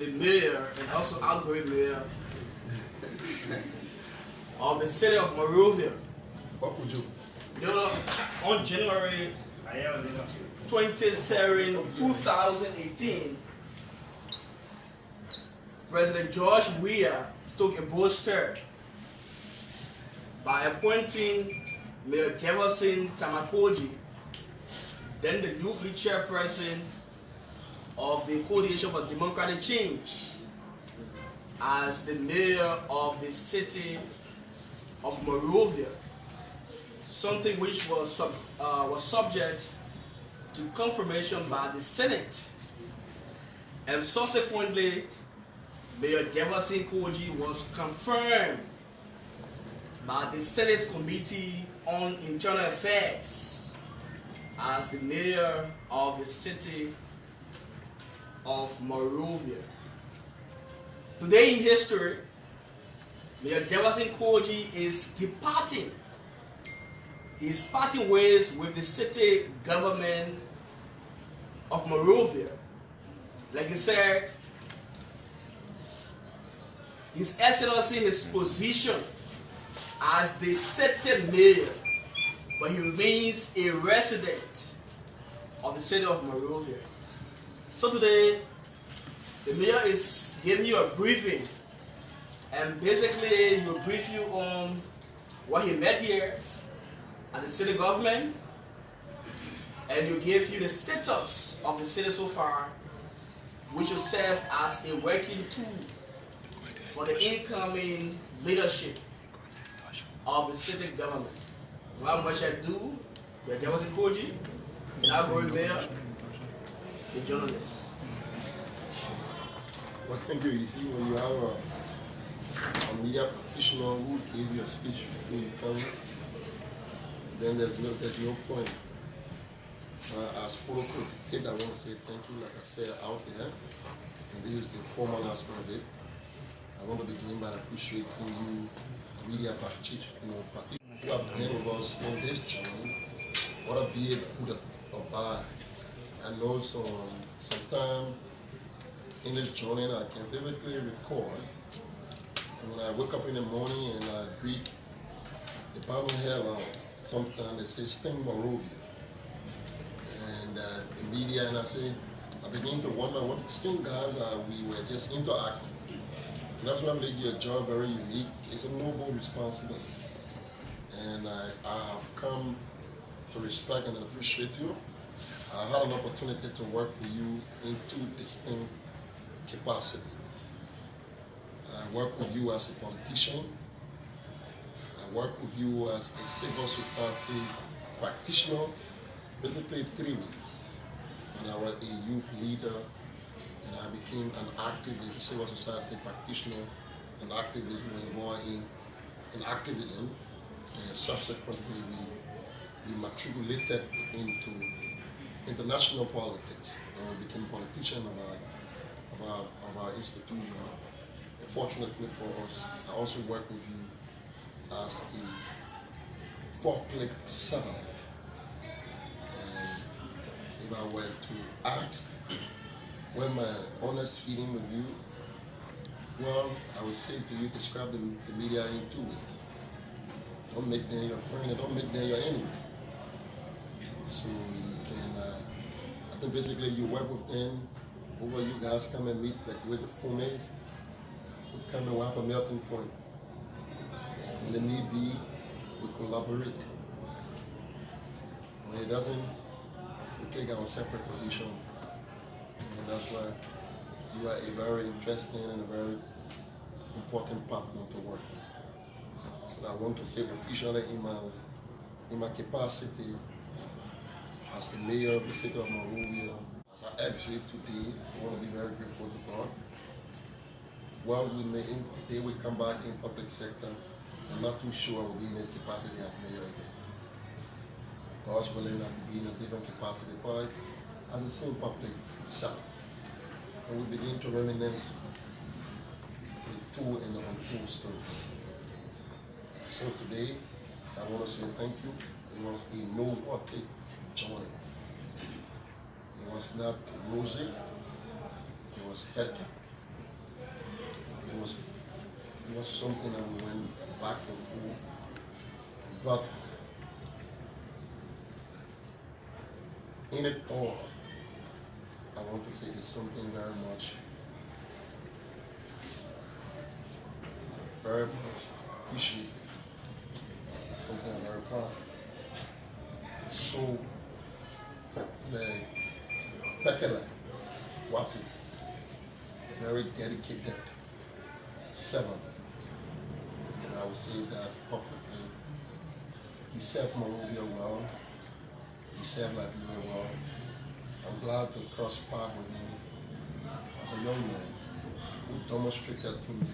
the mayor and also outgoing mayor of the city of Monrovia. On January 27, 2018, President George Weah took a bold step by appointing Mayor Jefferson Koijee, then the youth league chairperson of the Coalition for Democratic Change, as the mayor of the city of Monrovia, something which was subject to confirmation by the Senate, and subsequently Mayor Jefferson Koijee was confirmed by the Senate Committee on Internal Affairs as the mayor of the city of Monrovia. Today in history, Mayor Jefferson Koijee is departing. He's parting ways with the city government of Monrovia. Like he said, His Excellency, his position as the city mayor, but he remains a resident of the city of Monrovia. So today, the mayor is giving you a briefing, and basically he will brief you on what he met here at the city government, and he'll give you the status of the city so far, which will serve as a working tool for the incoming leadership of the city government. Without much ado, we are Jefferson Koijee, and outgoing mayor, the journalist. Well, thank you. You see, when you have a media practitioner who gave you a speech before you come, then there's no point. As protocol, I want to say thank you, like I said, out there, and this is the formal aspect of it. I want to begin by appreciating you, media practitioners, stop there with us in this journey. What a be good or bad. I know sometime in this journey I can vividly recall when I wake up in the morning and I greet the Bible headline. Sometimes they say Sting Monrovia. And the media, and I begin to wonder what the Sting guys are. We were just interacting. And that's what makes your job very unique. It's a noble responsibility. And I have come to respect and appreciate you. I had an opportunity to work for you in two distinct capacities. I work with you as a politician. I work with you as a civil society practitioner, basically 3 weeks. And I was a youth leader, and I became an activist, a civil society practitioner, an activist involved in activism, and subsequently we matriculated into international politics, and we became politicians of our institution. And fortunately for us, I also work with you as a public servant. And if I were to ask what my honest feeling with you, well, I would say to you, describe the media in 2 ways. Don't make them your friend, and don't make them your enemy. So you can, I think basically you work with them, over you guys come and meet like with the formats, we come and we have a melting point. When it need be, we collaborate. When it doesn't, we take our separate position. And that's why you are a very interesting and a very important partner to work with. So I want to say officially in my capacity as the mayor of the city of Monrovia, as I exit today, I want to be very grateful to God. Well, today we come back in public sector, I'm not too sure I will be in this capacity as mayor again. God's willing, I will be in a different capacity, but as the same public servant. And we begin to reminisce the two and the untold stories. So today, I want to say thank you. It was a noteworthy journey. It was not rosy, it was hectic. was something that we went back and forth. But in it all, I want to say it's something very much appreciated. It's something I'm very proud of. So, the Bekele Wafi, a very dedicated servant, and I would say that publicly, he served Monrovia well, he served Liberia well. I'm glad to cross paths with him as a young man who demonstrated to me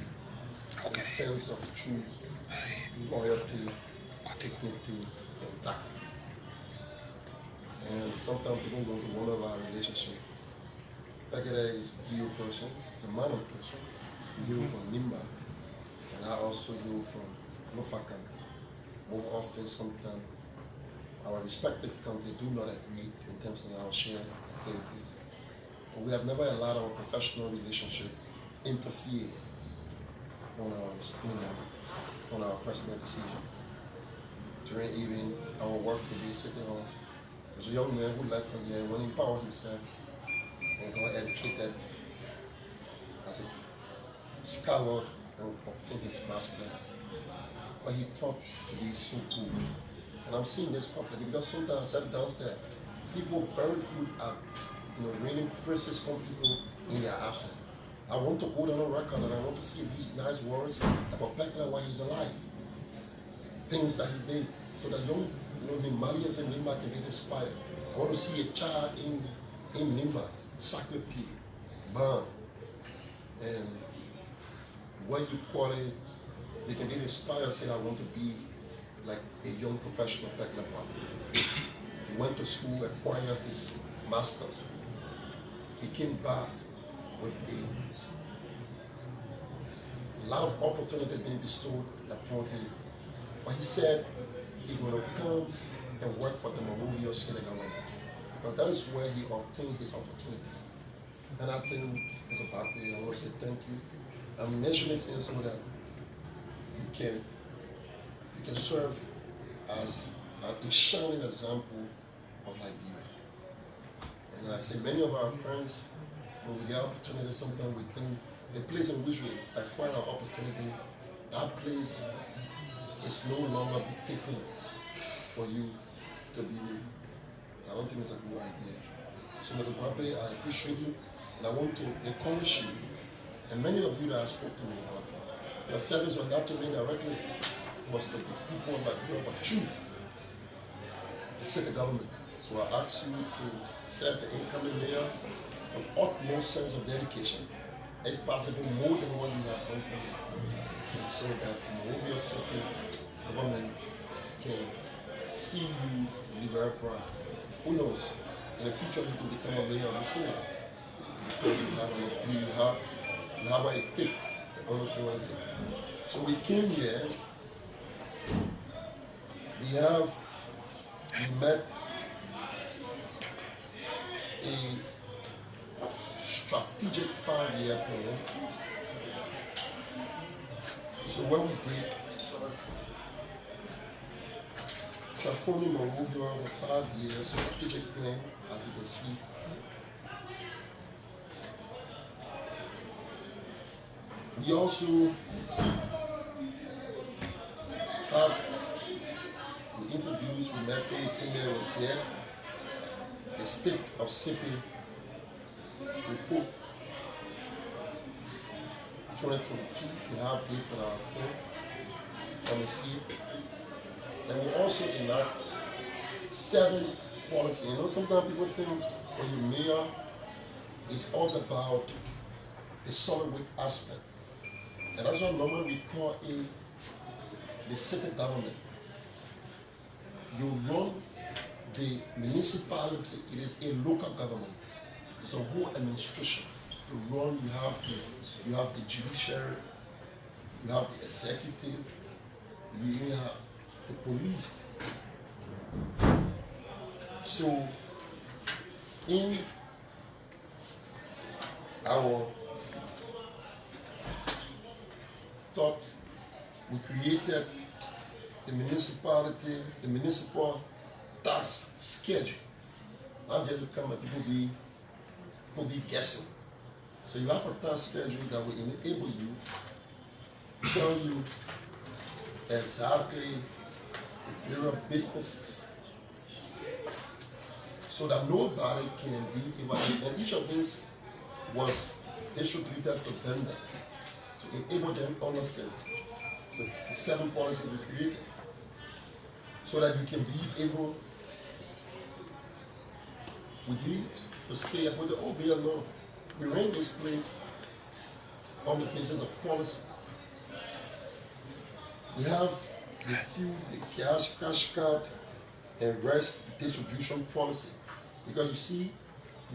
a sense of truth, loyalty, dignity, and tact. And sometimes people go to one of our relationships. Bekele is a Gio person, he's a Manan person. He hails from Nimba, and I also hail from Lofakan. More often, sometimes, our respective countries do not agree in terms of our shared activities. But we have never allowed our professional relationship interfere on our personal decision. During even our work to be City Hall, there's a young man who left from here and went and empowered himself and got educated as a scholar and obtained his master. But he taught to be so cool. And I'm seeing this publicly because sometimes I sat downstairs. People very good at raining praises from people in their absence. I want to go down on record and I want to see these nice words about Bekele while he's alive. Things that he did so that young Malians in Nimba can be inspired. I want to see a child in Nimba, Sacred P, Ban, and what you call it, they can be inspired and say, I want to be like a young professional Bekele partner. He went to school, acquired his master's. He came back with a lot of opportunity being bestowed upon him. But he said he was going to come and work for the Monrovia City government. But that is where he obtained his opportunity. And I think as a party, I want to say thank you. I'm mentioning things so that you can serve as a shining example of Liberia. And I say many of our friends, when we get opportunity, sometimes we think the place in which we acquire our opportunity, that place is no longer befitting for you to be with. I don't think it's a good idea. So Mr. Kwape, I appreciate you and I want to encourage you. And many of you that I spoke to me about, your service was not to me directly, was to the people of Liberia, but you, the city government. So I ask you to serve the incoming mayor with utmost sense of dedication, if possible more than what you have done for me, and so that Monrovia City government can see you and be very proud. Who knows? In the future you can become a mayor of the city because you have what it takes to honestly want it. So we came here. We met a strategic 5-year plan. So when we break, transforming Monrovia over 5 years, strategic plan, as you can see. We also we met in there with there, the State of City report 2022. We have this on our phone. Come and see it. And we also enact 7 policies. Sometimes people think when you're mayor, it's all about the solid work aspect. And that's what normally we call the city government. You run the municipality, it is a local government. It's a whole administration. To run, you have the judiciary, you have the executive, you even have the police. So in our thought we created the municipal tax schedule. Not just become people be guessing. So you have a tax schedule that will enable you, tell you exactly the various businesses, so that nobody can be evaluated. And each of these was distributed to vendor to enable them to understand the 7 policies we created, so that you can be able within to stay up with the OBL law. We ran this place on the basis of policy. We have the cash card, and rest distribution policy. Because you see,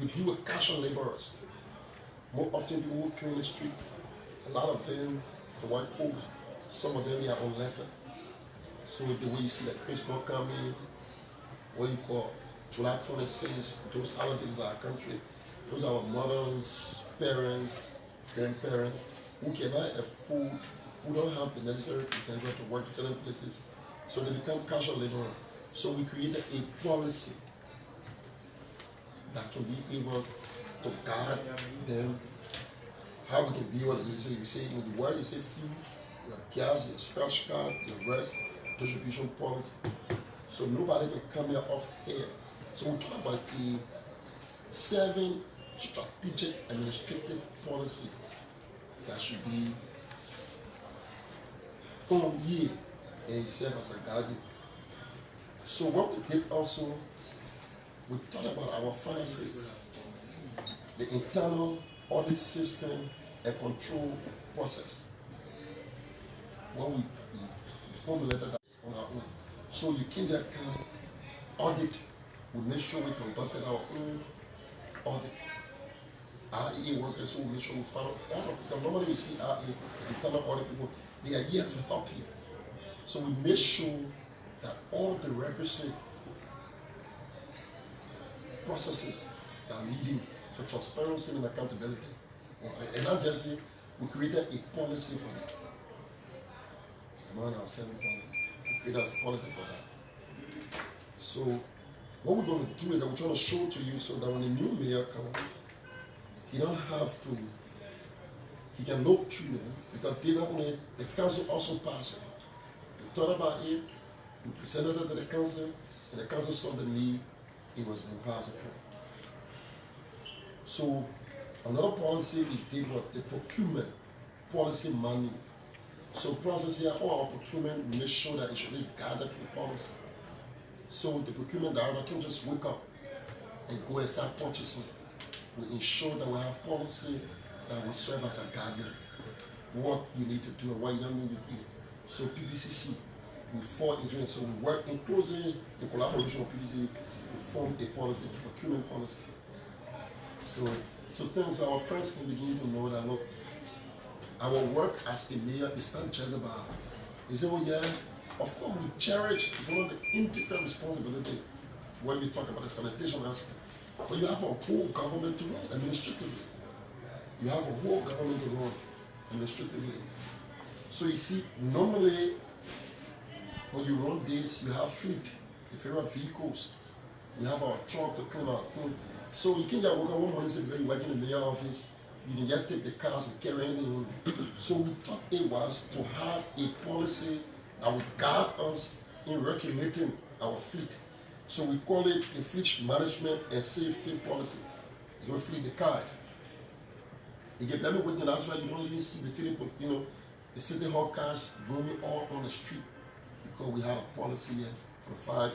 we deal with casual laborers. More often people who clean the street, a lot of them, the white folks, some of them they are on letter. So the way you see that Christmas coming, what you call July 26, those holidays in our country, those are our mothers, parents, grandparents, who cannot afford, who don't have the necessary potential to work in certain places. So they become casual laborers. So we created a policy that can be able to guide them, how we can be able to use it. You say, when you work, you say fuel, your gas, your scratch card, your rest, distribution policy. So nobody can come here off air. So we talk about the 7 strategic administrative policy that should be formed here and serve as a guardian. So what we did also, we thought about our finances, the internal audit system and control process. When we formulated that on our own. So you can just audit, we make sure we conducted our own audit. RA workers who make sure we found all of it. Because normally we see RA, the internal audit people, they are here to help you. So we make sure that all the requisite processes that are leading to transparency and accountability. And not just it, we created a policy for that. Among our 7 policies, we created a policy for that. So what we're going to do is that we're trying to show to you so that when a new mayor comes, he don't have to, he can look through them because they don't only, the council also passed it. We thought about it, we presented it to the council, and the council saw the need, it was being passed upon. So another policy we did was the procurement policy manual. So process here, all our procurement, we make sure that it should be gathered to the policy. So the procurement director can just wake up and go and start purchasing. We ensure that we have policy that will serve as a guardian, what you need to do and what you don't need to do. So PPCC, we fall into it. So we work in closely in collaboration with PPCC, we form a policy, a procurement policy. So things our friends can begin to know that, look, our work as a mayor is not just about, you say, oh yeah, of course we cherish, it's one of the integral responsibilities when we talk about the sanitation aspect. But you have a whole government to run administratively. You have a whole government to run administratively. So you see, normally when you run this, you have fleet, the federal vehicles. You have our truck to clean our thing. So you can't just work on one morning because you work in the mayor office. You can just take the cars and carry anything. So we thought it was to have a policy that would guide us in regulating our fleet. So we call it the fleet management and safety policy. So we fleet the cars. You get them with, that's why you don't even see the city, the city hall cars roaming all on the street, because we have a policy here for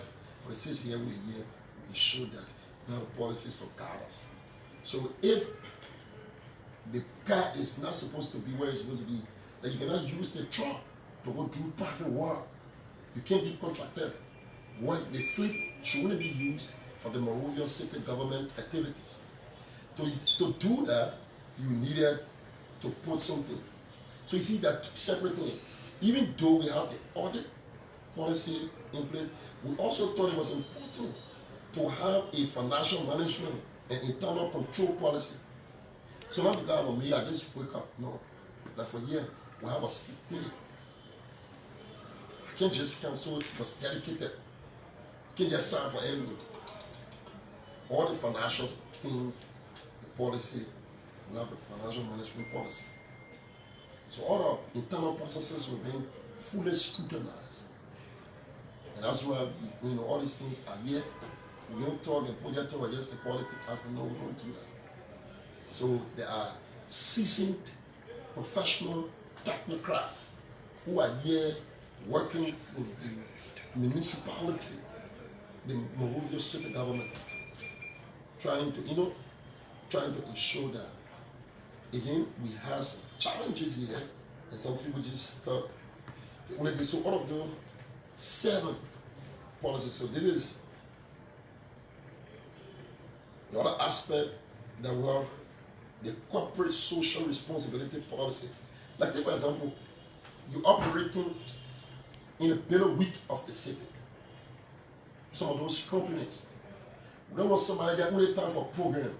the 6 years every year. We showed that we have policies to guide us. So if the car is not supposed to be where it's supposed to be, then you cannot use the truck to go do private work. You can't be contracted. What the fleet should only be used for the Monrovia city government activities. To do that, you needed to put something. So you see that separate thing. Even though we have the audit policy in place, we also thought it was important to have a financial management and internal control policy. So not because I'm me, I just wake up, no. Like for a year, we have a city. I can't just come, so it was dedicated. I can't just sign for anything. All the financial things, the policy, we have the financial management policy. So all our internal processes were being fully scrutinized. And that's why, all these things are here. We don't talk and project over against the politics. No, we don't do that. So there are seasoned professional technocrats who are here working with the municipality, the Monrovia city government, trying to ensure that, again, we have some challenges here, and some people just thought, so all of those 7 policies. So this is the other aspect that we have, the corporate social responsibility policy. Like, take for example, you're operating in a better week of the city. Some of those companies, we don't want somebody that only time for program.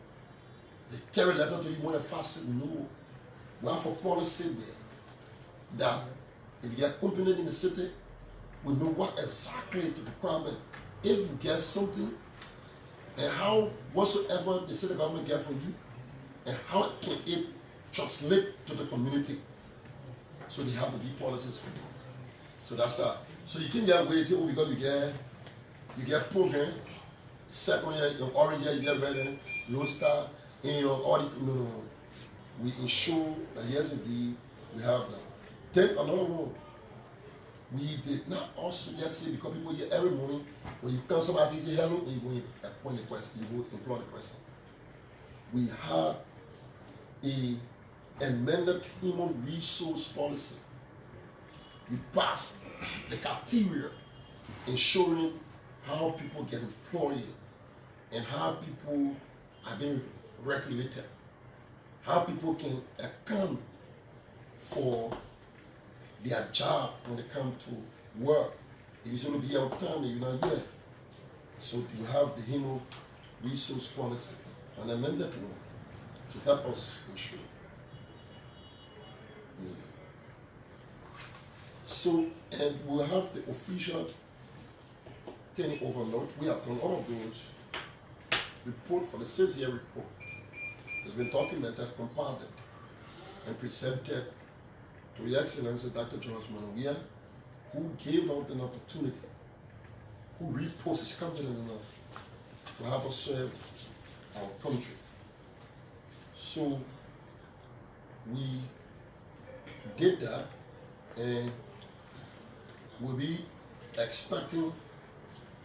They carry letter to you when they fast. No. We have a policy there that if you get company in the city, we know what exactly the requirement. If you get something, and how whatsoever the city government get from you, and how can it translate to the community. So they have to be policies for it. So that's that. So you can get ways, because you get program, second year, your orange year, you get red, low star, and all the, we ensure that yes indeed we have that. Then another one, we did not also yesterday, because people here every morning, when you come somebody say hello, and you go appoint the question, you go employ the person. We had a amended human resource policy. We passed the criteria ensuring how people get employed and how people are being regulated, how people can account for their job when they come to work. If it's going to be on time, you're not here. So you have the human resource policy, an amended one, to help us ensure. Yeah. So, and we'll have the official turning overload. We have done all of those. Report for the 6-year report has been documented, compounded, and presented to His Excellency Dr. George Monrovia, who gave out an opportunity, who reposed is confident enough to have us serve our country. So we did that, and we'll be expecting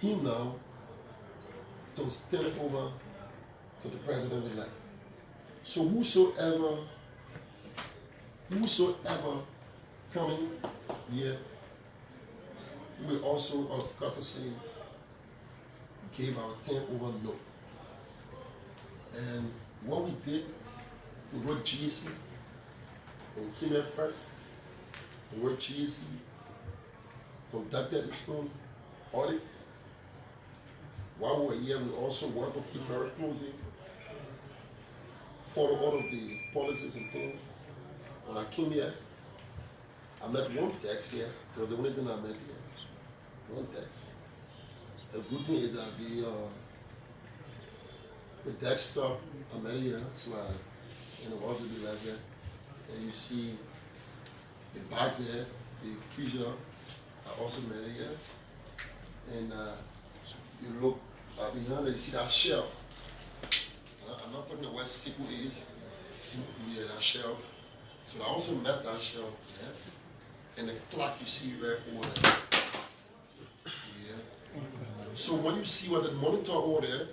him now to stand over to the president-elect. So whosoever coming here, we will also, out of courtesy, gave our 10-over note. And what we did, we wrote GSC, and we came in first. We wrote GSC, conducted its own audit. While we were here, we also worked with it very closely, follow all of the policies and things. When I came here, I met one text here. It was the only thing I met here. One text. The good thing is that the desktop I met here, so it was to be like that. And you see the bags there, the freezer, I also met here. And you look behind it, you see that shelf. I'm not talking about where Siku is. Yeah, that shelf. So I also met that shelf, yeah. And the clock you see right over there. Yeah. So when you see what the monitor over there,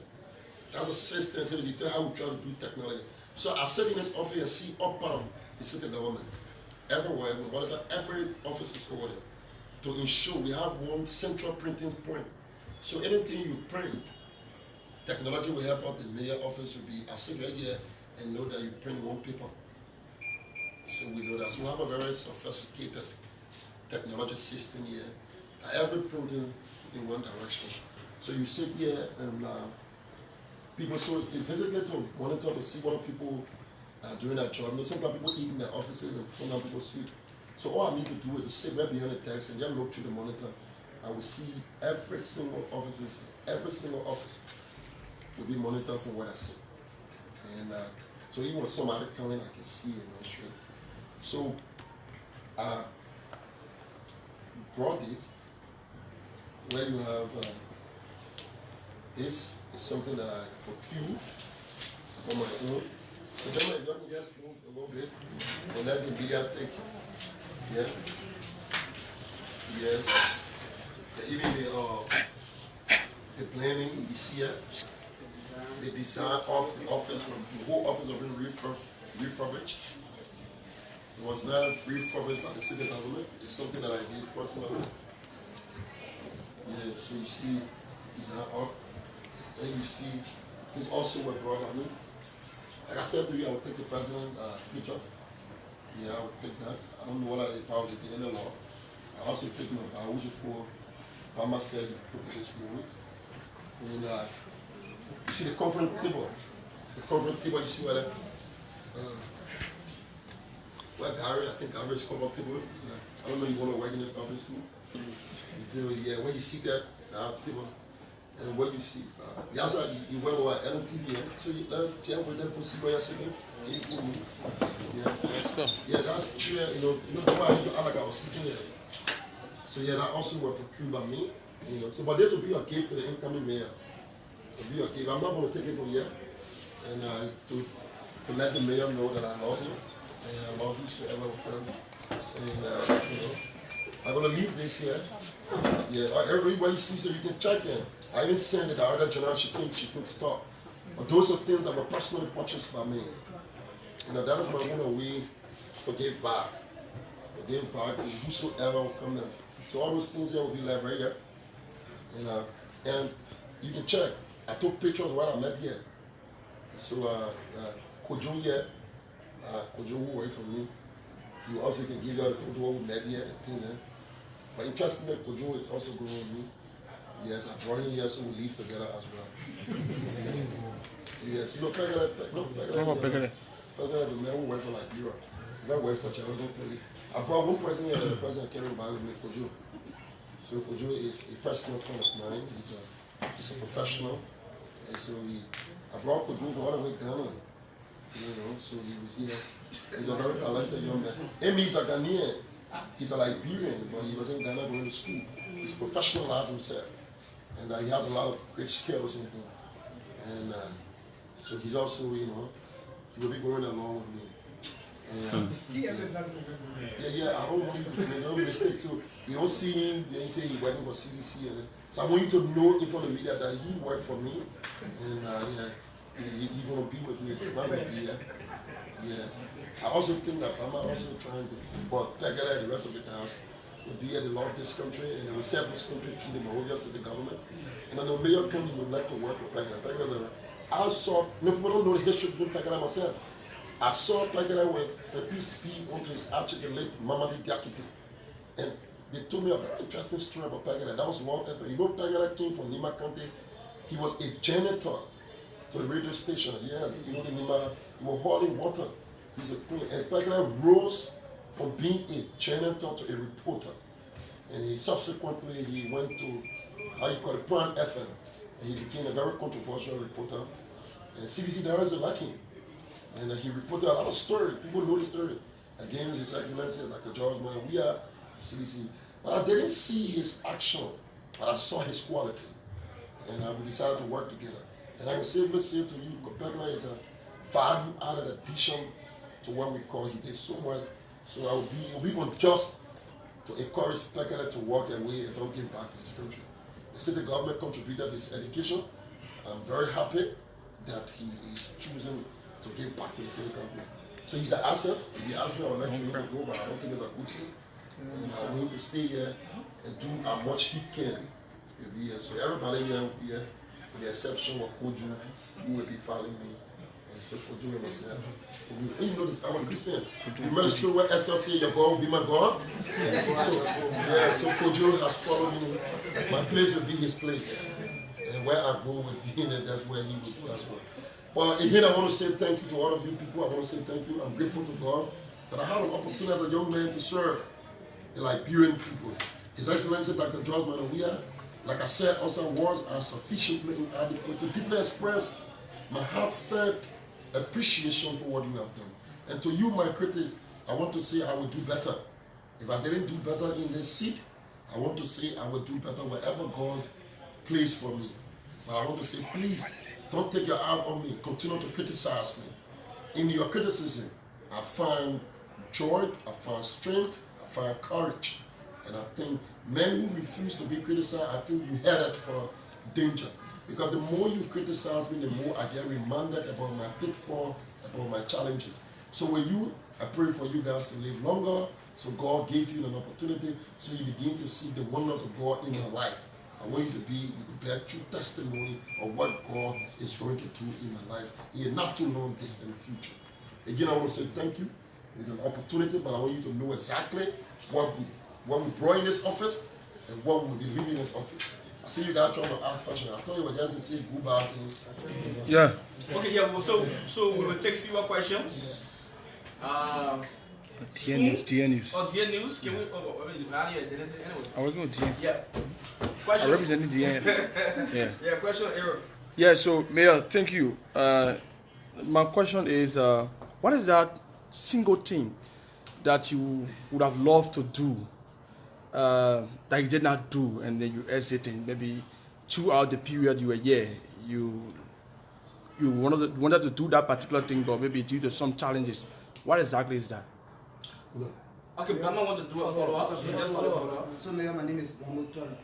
that's a system, so you tell how we try to do technology. So I sit in this office and see all part of the city government. Everywhere, we monitor every office is over there to ensure we have one central printing point. So anything you print, technology will help out. The mayor office will be, I sit right here and know that you print one paper. So we know that. So we have a very sophisticated technology system here. Every printing in one direction. So you sit here and people, so it's basically to monitor to see what people are doing their job. You know, sometimes people eat in their offices and sometimes people sleep. So all I need to do is to sit right behind the desk and just look through the monitor. I will see every single office will be monitored from what I see. And so even when somebody coming, I can see it straight. So I brought this where you have this is something that I procured on my own. So gentlemen, you can just move a little bit and let the video take. Yes. Yes. Even the planning, you see it. The design of the office, the whole office was being refurbished. It was not refurbished by the city government. It's something that I did personally. Yes, so you see design up. Then you see this also was brought on me. Like I said to you, I would take the president picture. Yeah, I would take that. I don't know if I was at the end of the law. I also take my biology for Mama said he took it this morning. And you see the conference table. The conference table, you see where Gary, I think Gary is conference table. I don't know you want to work in this office too. So yeah, when you see that, that's the table. And what you see, you went over LMTV, so you with them to see where you're sitting. Yeah, that's chair, why I used to act like I was sitting there. So yeah, that also was procured by me. So but this will be a gift to the incoming mayor. It'll be a gift. I'm not going to take it from here. And to let the mayor know that I love him. And I love whosoever will come. And I'm going to leave this here. Yeah, everybody sees so you can check them. I even sent it to other general, she took stock. But those are things that were personally purchased by me. That is my own way to give back. To give back to whosoever will come there. So all those things there will be left right here. And you can check. I took pictures while I met here. So Koijee here, Koijee who worked for me, he also can give you the photo we met here and things there. But interestingly, Koijee is also going with me. Yes, I brought him here so we live together as well. Yes, President, the man who worked for Liberia. That worked for Charles. I brought one person here that the president carried by with me, Koijee. So Koijee is a personal friend of mine. He's a professional. And so I brought Koijee from all the way down. So he was here. He's a very talented young man. Amy is a Ghanaian. He's a Liberian, but he was in Ghana going to school. He's professionalized himself. And he has a lot of great skills in him. And so he's also, he will be going along with me. Yeah, I don't want you to make no mistake too. You don't see him, then you say he's working for CDC. So I want you to know in front of the media that he worked for me. And he's going to be with me. He's not going to be here. Yeah. I also think that I'm also trying to, but Pegala, the rest of the towns, will be here to love this country and will serve this country through the Monrovia City government. And as a mayor county would like to work with Pegala. I saw, people don't know the history of Pegala myself. I saw Pegala with a PCP onto his actually late Mamadi Diakite. And they told me a very interesting story about Pegala. That was one effort. Pegala came from Nima County. He was a janitor to the radio station. Yes, the Nima, he was hauling water. He's a queen. And Pegala rose from being a janitor to a reporter. And he subsequently, he went to, Pan FM. And he became a very controversial reporter. And CBC doesn't like him. And he reported a lot of stories. People know the story. Against His Excellency, like a George man, we are CBC. But I didn't see his action, but I saw his quality. And we decided to work together. And I can safely say to you, Pegala is a value-added addition to what we call he did so much. So I will be unjust to encourage Pegala to walk away and don't give back to his country. The city government contributed to his education. I'm very happy that he is choosing to give back to the city government. So he's an asset. If he asks me, I would like to go, but I don't think it's a good thing. And I want him to stay here and do as much he can. So everybody here will be here, with the exception of Koijee, who will be following me. And so Koijee and myself. You know this, I'm a Christian. You remember the story where Esther said, your God will be my God? So Koijee has followed me. My place will be his place. And where I go will be, and that's where he will go as well. Well, again, I want to say thank you to all of you people. I want to say thank you. I'm grateful to God that I had an opportunity as a young man to serve the Liberian people. His Excellency Dr. George Manawia, like I said, also words are sufficiently inadequate to deeply express my heartfelt appreciation for what you have done. And to you, my critics, I want to say I will do better. If I didn't do better in this seat, I want to say I will do better wherever God placed for me. But I want to say, please, don't take your eye on me. Continue to criticize me. In your criticism, I find joy, I find strength, I find courage. And I think men who refuse to be criticized, I think you headed for danger. Because the more you criticize me, the more I get reminded about my pitfall, about my challenges. So I pray for you guys to live longer, so God gave you an opportunity, so you begin to see the wonders of God in your life. I want you to bear true testimony of what God is going to do in my life in a not too long distant future. Again, I want to say thank you. It's an opportunity, but I want you to know exactly what we brought in this office and what we'll be leaving this office. I see you guys trying to ask questions. I thought you were just to say goodbye things. Yeah. Okay, yeah, well, so we will take fewer questions. TN News. Oh, TN News? Can we? Anyway. I was going to TN. Yeah. Question. I represent TN. Yeah. Yeah, question, error. Yeah, so, Mayor, thank you. My question is, what is that single thing that you would have loved to do that you did not do, and then you exited maybe throughout the period you were here? You wanted to do that particular thing, but maybe due to some challenges. What exactly is that? Okay, but I want to do a follow-up. So, Mayor, my name is Mohamed Tuan,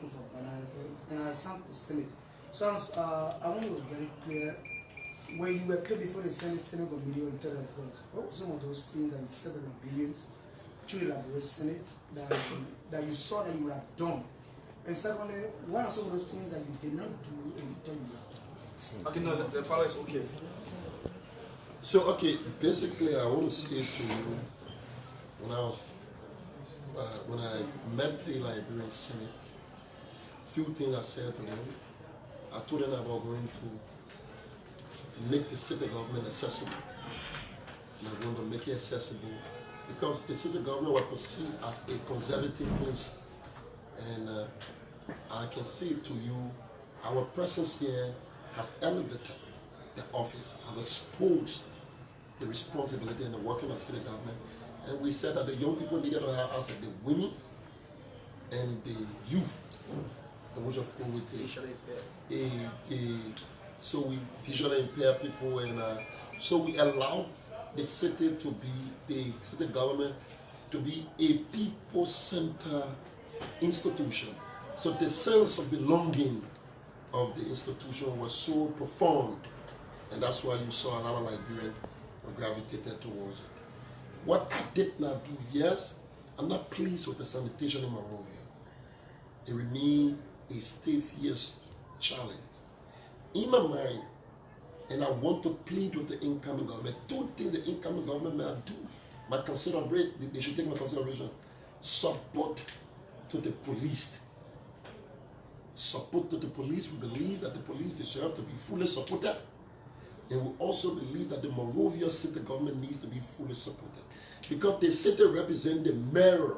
and I sound the Senate. So, I want to get it clear. When you were paid before the Senate video and Terror Affairs, what were some of those things that you said in the billions through the Liberia Senate that you saw that you would have done? And secondly, what are some of those things that you did not do and you thought you would have done? Okay, no, the follow is okay. So, okay, basically, I want to say to you, when I met the Liberian Senate, few things I said to them. I told them about going to make the city government accessible. And I'm going to make it accessible because the city government was perceived as a conservative place. And I can say to you, our presence here has elevated the office, has exposed the responsibility and the working of city government. And we said that the young people needed to have us, the women and the youth, and which of course with so we visually impaired people, and so we allowed the city to be, the city government to be a people-centered institution. So the sense of belonging of the institution was so profound, and that's why you saw a lot of Liberians gravitated towards it. What I did not do, yes, I'm not pleased with the sanitation in Monrovia. It remains a stiff-years challenge. In my mind, and I want to plead with the incoming government, two things the incoming government might do, they should take my consideration. Support to the police. Support to the police. We believe that the police deserve to be fully supported. And we also believe that the Monrovia city government needs to be fully supported. Because the city represents the mirror,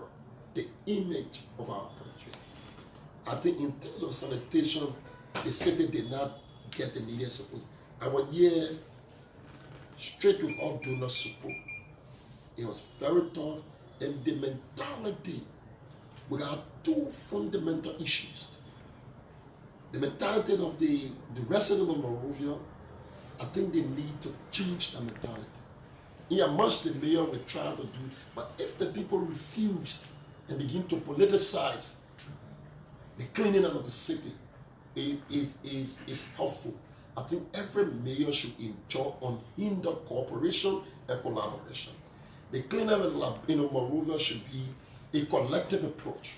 the image of our country. I think in terms of sanitation, the city did not get the needed support. Our year, straight without donor support, it was very tough. And the mentality, we got two fundamental issues. The mentality of the resident of Monrovia, I think they need to change the mentality. Yeah, much the mayor will try to do, but if the people refuse and begin to politicize the cleaning of the city, it is helpful. I think every mayor should enjoy unhindered cooperation and collaboration. The cleanup in Monrovia should be a collective approach.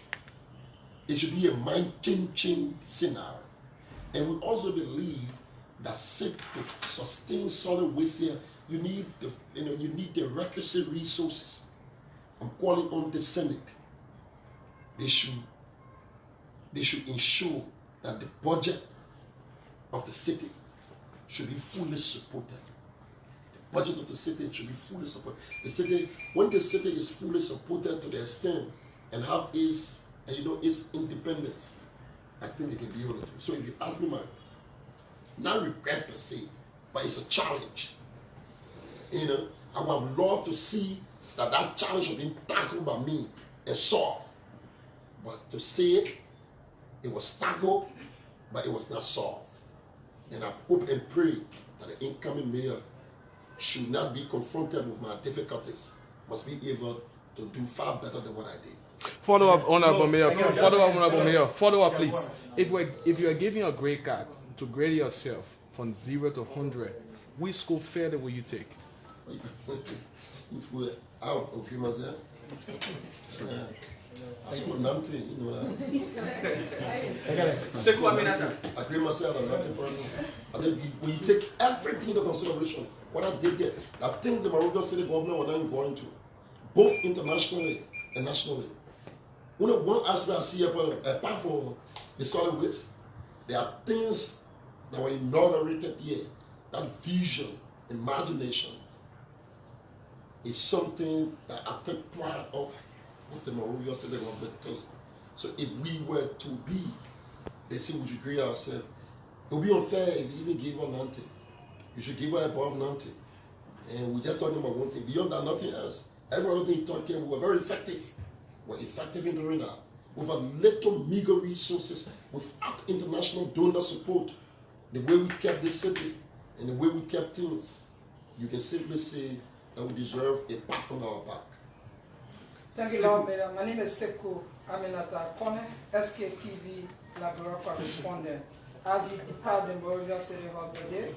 It should be a mind-changing scenario. And we also believe that to sustain solid waste here, you need the requisite resources. I'm calling on the Senate. They should ensure that the budget of the city should be fully supported. budget of the city should be fully supported. The city, when the city is fully supported to the extent and have its independence, I think they can be able to do. So if you ask me, not regret per se, but it's a challenge. You know, I would have loved to see that challenge had been tackled by me and solved. But to say it was tackled, but it was not solved. And I hope and pray that the incoming mayor should not be confronted with my difficulties, must be able to do far better than what I did. Follow up, Honorable Mayor. Follow up, Honorable Mayor. Follow up, please. If you are giving a grade card to grade yourself from 0 to 100, which school failure will you take? If we're out, okay, myself. I scored nothing, you know that. I agree myself, I'm not the person. And then when you take everything into consideration, what I did there, the things the Monrovia City government were not involved into, both internationally and nationally. One aspect I see apart from the solid waste, there are things that were inaugurated here. That vision, imagination, is something that I take pride of with the Monrovia City government thing. So if we were to be, they say we should grade ourselves, it would be unfair if you even give her 90. You should give her above 90. And we're just talking about one thing. Beyond that, nothing else. Every other thing talking, we were very effective. We're effective in doing that. With a little meager resources, without international donor support, the way we kept this city and the way we kept things, you can simply say that we deserve a pat on our back. Thank you, Lord Mayor. My name is Sekou Aminata Kone, SKTV Labrador correspondent. As you depart the Monrovia City Hall today,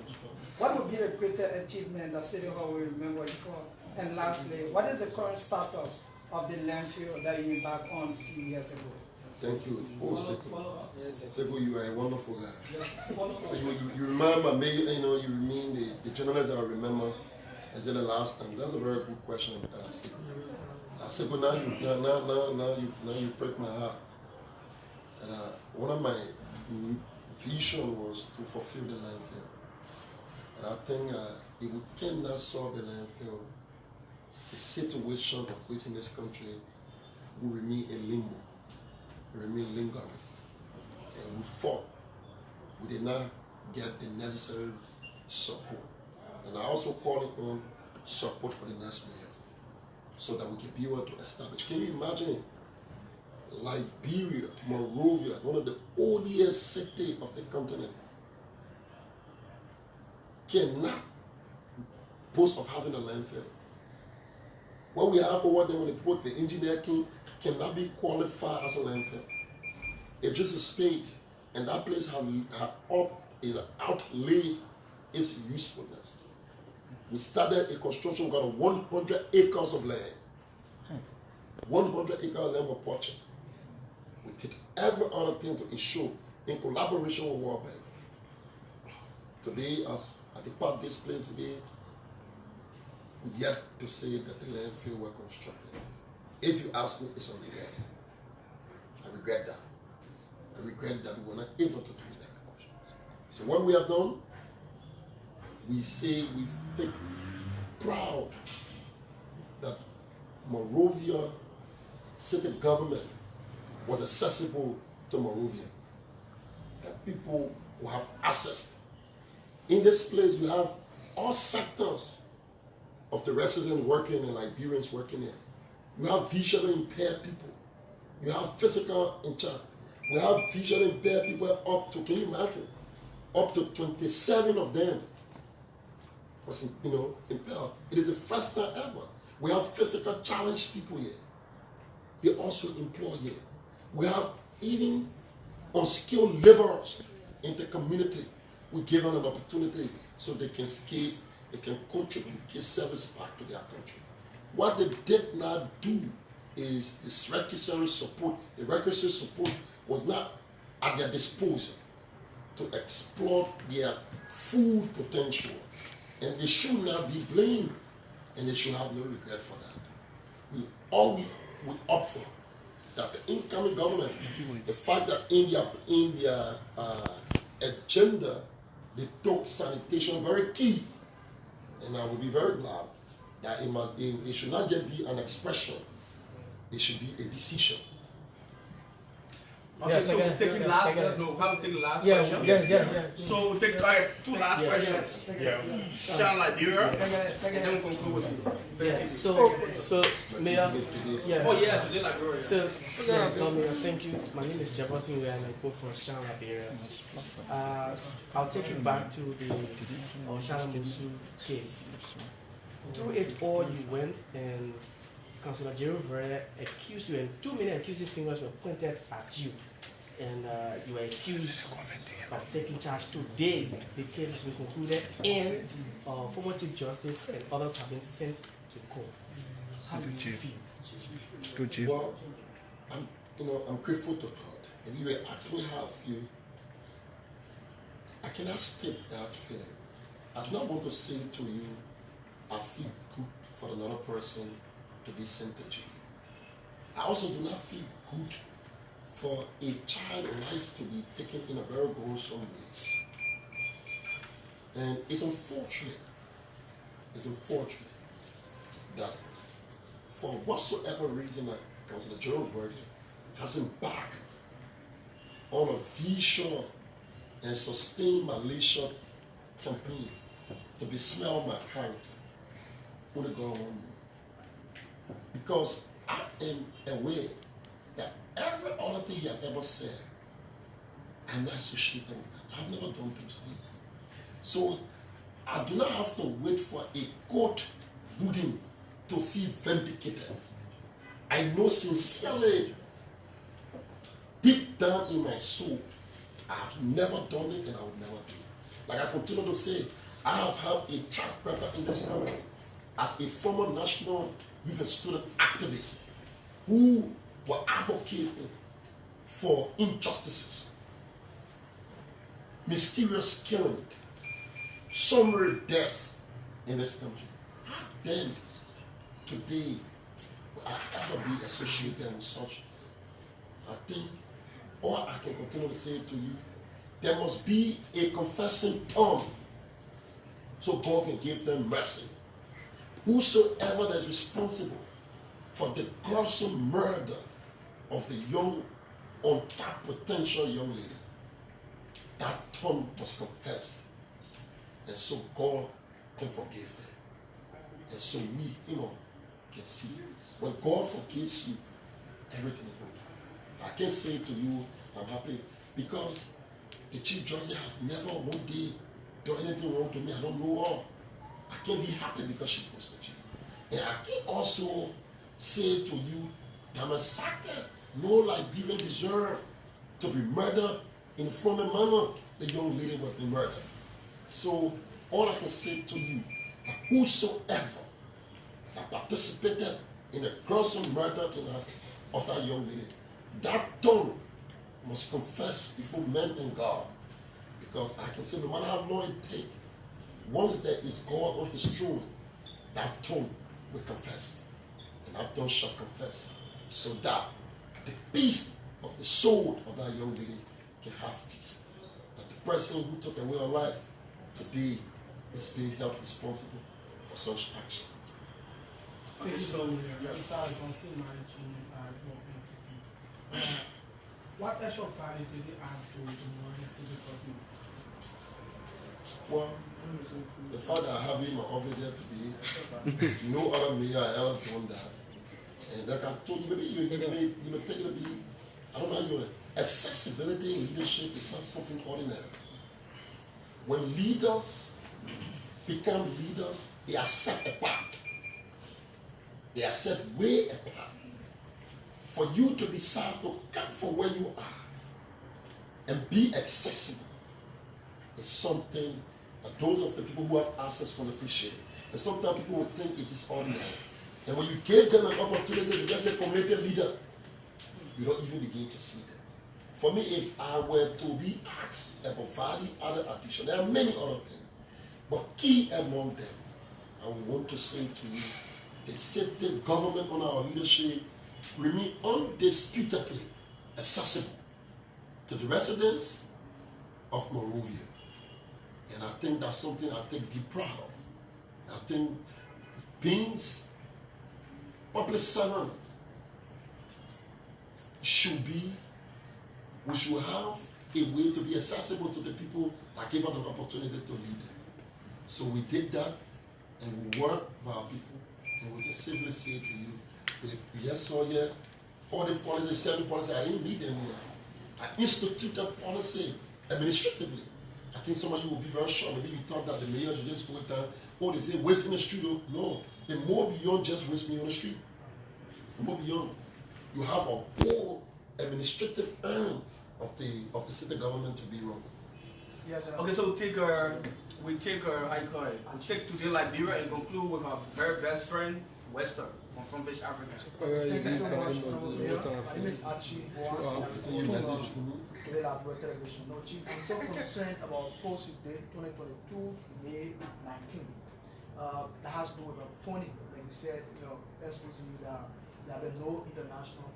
what would be the greatest achievement that City Hall will remember you for? And lastly, what is the current status of the landfill that you embarked on a few years ago? Thank you. Oh, Sekou. Sekou, you are a wonderful guy. Sekou, you remember me, you remain the journalist that I remember as in the last time. That's a very good question, Sekou. Sekou, now you break my heart. One of my vision was to fulfill the landfill. And I think if we cannot solve the landfill, the situation of waste in this country will remain in limbo, remain lingering. And we fought. We did not get the necessary support. And I also call it on support for the next mayor, so that we can be able to establish. Can you imagine it? Liberia, Monrovia, one of the oldest cities of the continent, cannot boast of having a landfill. What we have over there, when they put the engineer king, cannot be qualified as a landfill. It's just a space, and that place has outlays its usefulness. We started a construction, we got 100 acres of land. 100 acres of land were purchased. We did every other thing to ensure, in collaboration with World Bank. Today, as I depart this place today, we yet to say that the landfill were constructed. If you ask me, it's a regret. I regret that. I regret that we were not able to do that. So what we have done, we say we've taken proud that Monrovia city government was accessible to Monrovia. That people who have access. In this place, you have all sectors of the residents working and Liberians working here. You have visually impaired people. You have physical in charge. We have visually impaired people up to, can you imagine? Up to 27 of them was impaired. It is the first time ever. We have physical challenged people here. They also employ here. We have even unskilled laborers in the community. We give them an opportunity so they can scale, they can contribute, give service back to their country. What they did not do is this requisite support. The requisite support was not at their disposal to exploit their full potential. And they should not be blamed, and they should have no regret for that. We always would opt for that the incoming government, the fact that in their agenda, they took sanitation very key. And I would be very glad that it should not just be an expression, it should be a decision. Okay, so we'll take the last question. No, we have to take the last question. Yeah. So we'll take two last questions. Sean Liberia, and then we'll conclude with you. Yeah. So Mayor. Yeah. Oh yeah, today Liberia. So Mayor, thank you. My name is Jefferson Way, and I go for Sean Liberia. I'll take you back to the Oshana Musu case. Through it all, you went and Councillor Jerome Verre accused you, and too many accusing fingers were pointed at you. And you were accused of taking charge today. The case has been concluded, and former Chief Justice and others have been sent to court. How do you feel? Well, I'm grateful to God. And you were asking how I feel. I cannot state that feeling. I do not want to say to you, I feel good for another person to be sent to jail. I also do not feel good for a child life to be taken in a very gruesome way. And it's unfortunate that for whatsoever reason that Councillor Jerome Verre has embarked on a vicious and sustained malicious campaign to besmirch my character. Only God won't know. Because I am aware that every other thing he has ever said, I'm not associated with that. I've never done those things. So I do not have to wait for a court ruling to feel vindicated. I know sincerely, deep down in my soul, I've never done it and I will never do it. Like I continue to say, I have had a track record in this country as a former national youth student activist who were advocating for injustices, mysterious killing, summary deaths in this country. How then today will I ever be associated with such? I think all I can continue to say to you, there must be a confessing tongue so God can give them mercy. Whosoever that is responsible for the gruesome murder of the young, untapped potential young lady, that tongue must confess. And so God can forgive them. And so we, can see. When God forgives you, everything is good. I can say to you, I'm happy because the Chief Justice has never one day done anything wrong to me. I don't know all. I can be happy because she goes to jail. And I can also say to you that Masaka, no Liberian deserve to be murdered in the former manner the young lady was being murdered. So all I can say to you, that whosoever that participated in the gruesome murder of that young lady, that tongue must confess before men and God. Because I can say no matter how long it takes, once there is God on his throne, that tongue will confess. And that tongue shall confess. So that the peace of the soul of that young lady can have peace. That the person who took away her life today is being held responsible for such action. Thank you so much. What extra value did you add to the Morning City Government? Well, the fact that I have you in my office here today, no other mayor has ever done that. And like I told you, maybe you may take it to be, I don't know how you know, accessibility in leadership is not something ordinary. When leaders become leaders, they are set apart. They are set way apart. For you to decide to come from where you are and be accessible is something that those of the people who have access can appreciate. And sometimes people would think it is ordinary. And when you give them an opportunity to just a community leader, you don't even begin to see them. For me, if I were to be asked about value added addition, there are many other things, but key among them, I would want to say to you, the safety government under our leadership remain undisputably accessible to the residents of Monrovia. And I think that's something I take deep pride of. I think being public servant we should have a way to be accessible to the people that gave us an opportunity to lead them. So we did that, and we worked with our people, and we just simply say to you, we just saw here all the policies, 7 policies, I didn't read them here. I instituted policy administratively. I think some of you will be very sure. Maybe you thought that the mayor should just go down, they say waste in the street. No, it's more beyond just wasting on the street. More beyond. You have a whole administrative arm of the city government to be run. Yes, Okay, so we take our we take to the Liberia and conclude with our very best friend, Western, from West Africa. Thank you so much, Honorable Mayor. My name is Archie Bois. No, Chief, I'm so concerned about post date 2022, May 19. That has to do with funding. Like you said, especially that there have been no international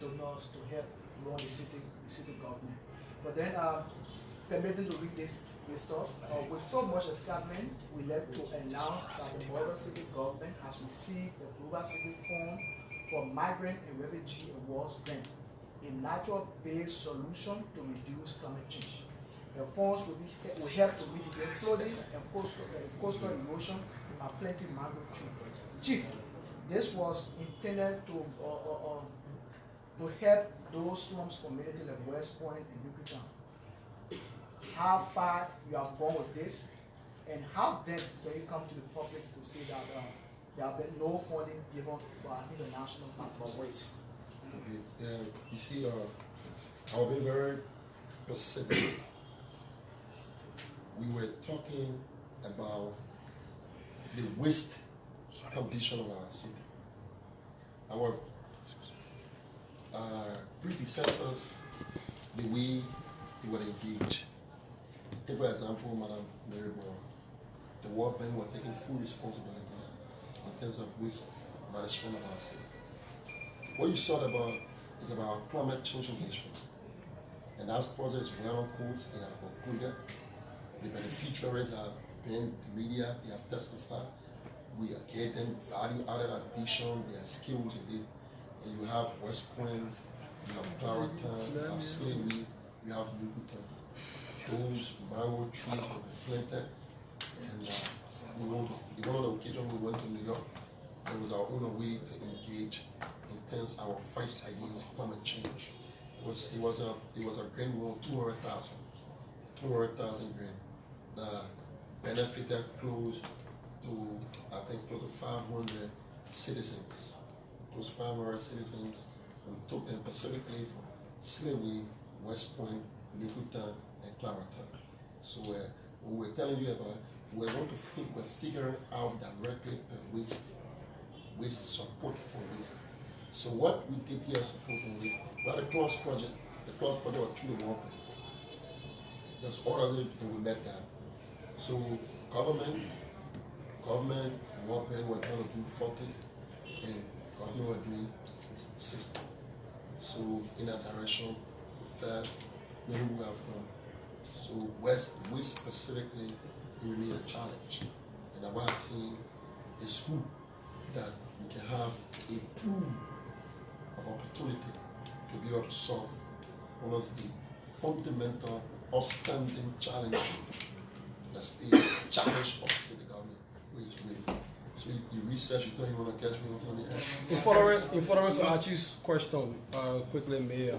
donors to help run the city government. But then, permitting to read this stuff, with so much excitement, we like to announce that the Motor City government has received the Global City Fund for Migrant and Refugee Awards grant, a natural-based solution to reduce climate change. The funds will help to mitigate flooding and coastal erosion and plenty mangrove trees. Chief, this was intended to help those slums communities like West Point and Yucatan. How far you have gone with this, and how then can you come to the public to say that there have been no funding given by international for waste? Okay. You see, I've been very specific. We were talking about the waste condition of our city. Our predecessors, the way they were engaged. Take for example, Madam Maryborough, the World Bank were taking full responsibility in terms of waste management of our city. What you saw is about climate change engagement. And that project is well on course. They have concluded. The beneficiaries have been media, they have testified. We are getting value-added addition, their skills in it. And you have West Point, you have Clariton, you have Slavery, you have Yucatan. Those mango trees were planted, and one of the occasions we went to New York, it was our own way to engage in terms of our fight against climate change. It was a grant we won 200,000 grain that benefited close to 500 citizens. Those 500 citizens, we took them specifically from Slavery, West Point, Yucatan, and Clariton. So when we're telling you about, we're figuring out directly the waste support for waste. So what we did here support for waste, we had a class project. The class project was through the World Bank. There's others and we met that. So government, World Bank were trying to do 40, and government were doing 60. So in that direction, we felt maybe we have done. So waste specifically will remain a challenge. And I want to see a school that we can have a pool of opportunity to be able to solve one of the fundamental outstanding challenges that's the challenge of city government, which is waste. So you research, you thought you want to catch me on something? In furtherance of Archie's question, quickly, Mayor,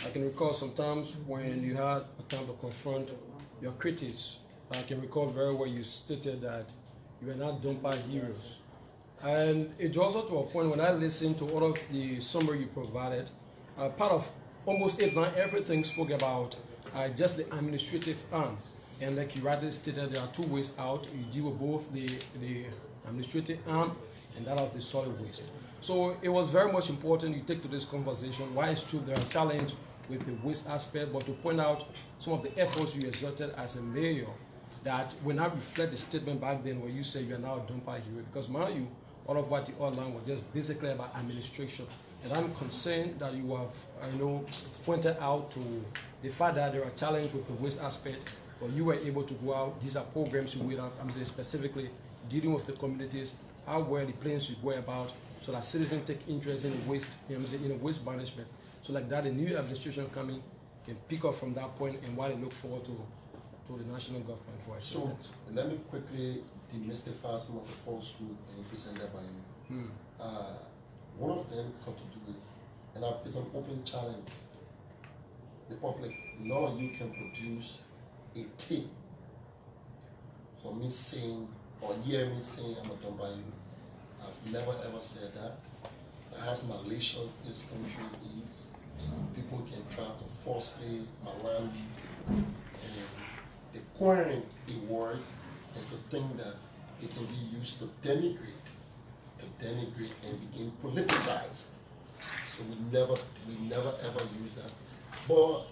I can recall sometimes when you had a time to confront your critics. I can recall very well you stated that you were not dumper heroes. And it's also to a point when I listened to all of the summary you provided, part of almost 8-9 everything spoke about just the administrative arm. And like you rightly stated, there are 2 ways out. You deal with both the administrative arm and that of the solid waste. So it was very much important you take to this conversation. Why it's true there are challenges with the waste aspect, but to point out some of the efforts you exerted as a mayor that will not reflect the statement back then where you say you are now a dumper hero. Because mind you, all of what you outlined was just basically about administration. And I'm concerned that you have, pointed out to the fact that there are challenges with the waste aspect, but you were able to go out. These are programs you went out, I'm saying specifically dealing with the communities, how well the plans should go about, so that citizens take interest in waste, waste management. So like that, the new administration coming can pick up from that point and why they look forward to the national government for assistance. So let me quickly demystify some of the falsehood presented by you. One of them got to do with, and it's an open challenge. The public, none of you can produce a tape for me saying or hear me saying I'm a dumb by you. I've never ever said that. As malicious this country is, people can try to falsely malign you and they coin a word and to think that it can be used to denigrate and begin politicized. So we never ever use that. But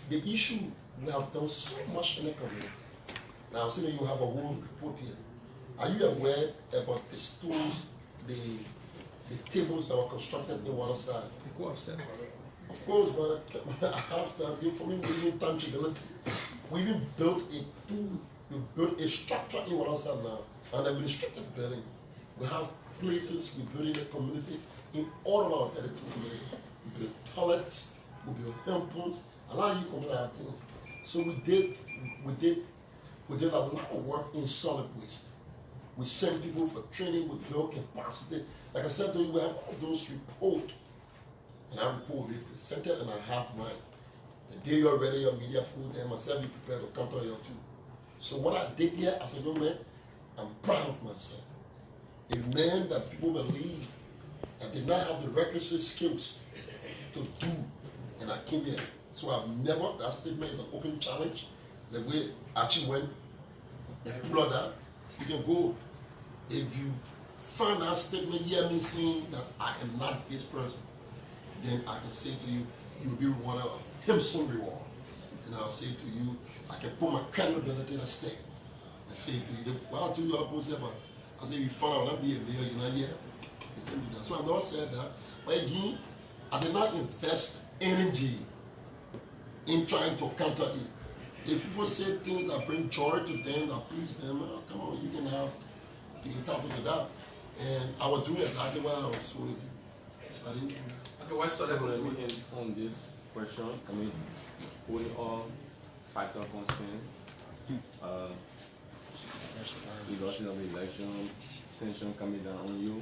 the issue, we have done so much in the community. Now I'm saying you have a whole report here. Are you aware about the stools, the tables that were constructed in Waterside? People have said of course, but I have to give for me even tangibility. We even built a structure in Waterside now, an administrative building. We have places we build in the community, in all of our territory community. We build toilets, we build hand pumps, allow you to come out things. So we did a lot of work in solid waste. We send people for training with low capacity. Like I said to you, we have all those reports. And I report we presented and I have mine. The day you're ready, your media put them, myself be prepared to counter your two. So what I did here as a young man, I'm proud of myself. A man that people believe that did not have the requisite skills to do, and I came here. So I've never, that statement is an open challenge. The way actually went, and pull out that, you can go. If you find that statement, hear me saying that I am not this person, then I can say to you, you will be rewarded a handsome reward. And I'll say to you, I can put my credibility in a stake and say to you, well, I'll do you opposite, but I say you find out I'll be a mayor, you're not here. You can do that. So I've not said that. But again, I did not invest energy in trying to counter it. If people say things that bring joy to them, that please them, come on, you can have the entitled to that. And I was doing exactly what I was told to do. So I didn't do that. Okay, what's the level we end on this question? I mean, holding all factor constant, reduction of election, sanction coming down on you.